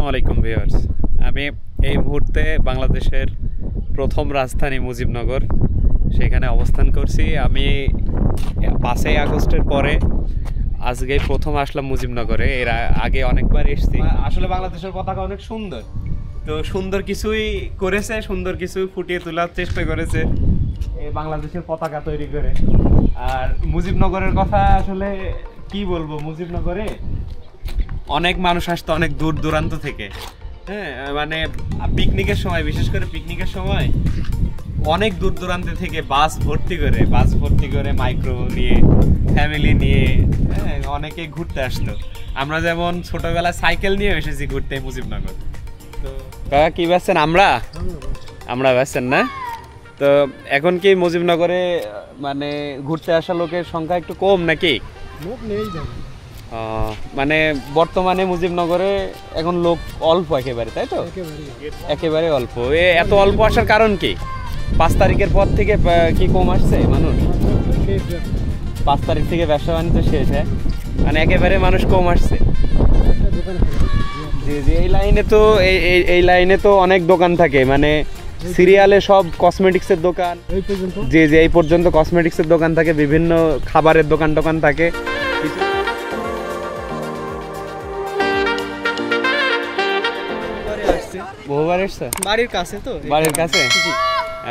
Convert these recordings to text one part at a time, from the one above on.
আসসালামু আলাইকুম ভিউয়ার্স। আমি এই মুহূর্তে বাংলাদেশের প্রথম রাজধানী মুজিবনগর সেখানে অবস্থান করছি। আমি 5ই আগস্টের পরে আজকে প্রথম আসলাম মুজিবনগরে। এর আগে অনেকবার এসেছি। আসলে বাংলাদেশের পতাকা অনেক সুন্দর, তো সুন্দর কিছুই করেছে, সুন্দর কিছু ফুটিয়ে তোলার চেষ্টা করেছে এই বাংলাদেশের পতাকা তৈরি করে। আর মুজিবনগরের কথা আসলে কি বলবো, মুজিবনগরে অনেক মানুষ আসতো অনেক দূর দূরান্ত থেকে। হ্যাঁ, মানে পিকনিকের সময়, বিশেষ করে পিকনিকের সময় অনেক দূর দূরান্ত থেকে বাস ভর্তি করে মাইক্রো নিয়ে, ফ্যামিলি নিয়ে, হ্যাঁ, অনেকে ঘুরতে আসতো। আমরা যেমন ছোটবেলায় সাইকেল নিয়ে এসেছি ঘুরতে মুজিবনগর। তো কাকা কি বেচছেন? আমরা বেচছেন না? তো এখন কি মুজিবনগরে মানে ঘুরতে আসা লোকের সংখ্যা একটু কম নাকি? লোক নেই, মানে বর্তমানে মুজিবনগরে এখন লোক অল্প একেবারে, তাই তো? একেবারে অল্প। এত অল্প আসার কারণ কি? 5 তারিখের পর থেকে কি কম আসছে মানুষ? 5 তারিখ থেকে ব্যবসা বাণিজ্য শেষ, হ্যাঁ, মানে একেবারে মানুষ কম আসছে। জি জি, এই লাইনে তো অনেক দোকান থাকে, মানে সিরিয়ালে সব কসমেটিক্সের দোকান। জি জি, এই পর্যন্ত কসমেটিক্সের দোকান থাকে, বিভিন্ন খাবারের দোকান থাকে। বহুবার এসছো? বাড়ির কাছে তো। বাড়ির কাছে?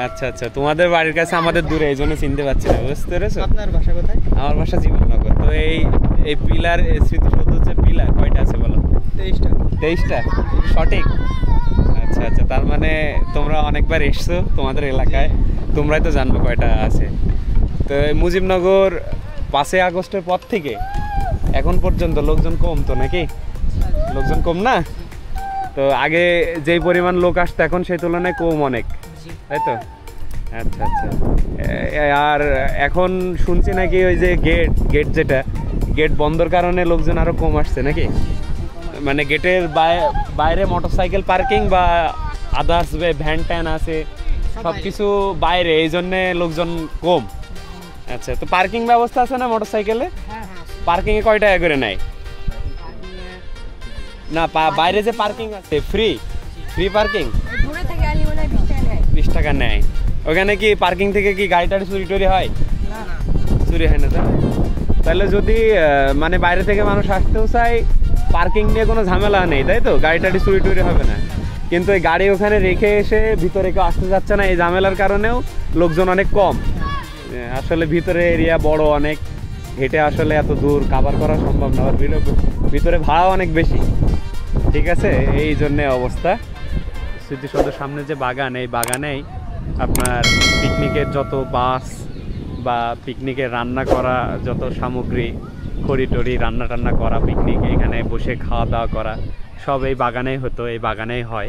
আচ্ছা আচ্ছা, তোমাদের বাড়ির কাছে, আমাদের দূরে, এই জন্য চিনতে পারছি না। বুঝতে পেরেছো? আপনার বাসা কোথায়? আমার বাসা জীবননগর। তো এই পিলার, স্মৃতিসৌধ যে পিলার কয়টা আছে বলো? 23টা সঠিক? আচ্ছা আচ্ছা, তার মানে তোমরা অনেকবার এসছো তোমাদের এলাকায়, তোমরাই তো জানবো কয়টা আছে। তো মুজিবনগর 5ই আগস্টের পর থেকে এখন পর্যন্ত লোকজন কম তো নাকি? লোকজন কম না? তো আগে যেই পরিমাণ লোক আসতো এখন সেই তুলনায় কম অনেক, তাই তো? আচ্ছা আচ্ছা। আর এখন শুনছি নাকি ওই যে গেট বন্ধর কারণে লোকজন আরো কম আসছে নাকি? মানে গেটের বাইরে মোটরসাইকেল পার্কিং বা আদার্স ভ্যান ট্যান আছে, সব কিছু বাইরে, এই জন্যে লোকজন কম। আচ্ছা, তো পার্কিং ব্যবস্থা আছে না মোটরসাইকেলে? পার্কিংয়ে কয় টাকা করে নেয়? না, বাইরে যে পার্কিং আছে ফ্রি পার্কিং 20 টাকা নেয়। ওখানে কি পার্কিং থেকে কি গাড়িটার চুরি হয়? চুরি হয় না? তাহলে যদি মানে বাইরে থেকে মানুষ আসতেও চায়, পার্কিং নিয়ে কোনো ঝামেলা নেই, তাই তো? গাড়িটারি চুরি হবে না। কিন্তু এই গাড়ি ওখানে রেখে এসে ভিতরে কেউ আসতে যাচ্ছে না, এই ঝামেলার কারণেও লোকজন অনেক কম। আসলে ভিতরে এরিয়া বড় অনেক, হেঁটে আসলে এত দূর কাভার করা সম্ভব না, আর ভিতরে ভাড়া অনেক বেশি। ঠিক আছে, এই জন্যে অবস্থা। স্মৃতিসৌধের সামনে যে বাগান, এই বাগানেই আপনার পিকনিকের যত বাস বা পিকনিকে রান্না করা যত সামগ্রী, খড়ি রান্না টান্না করা, পিকনিক এখানে বসে খাওয়া দাওয়া করা, সব এই বাগানেই হতো, এই বাগানেই হয়।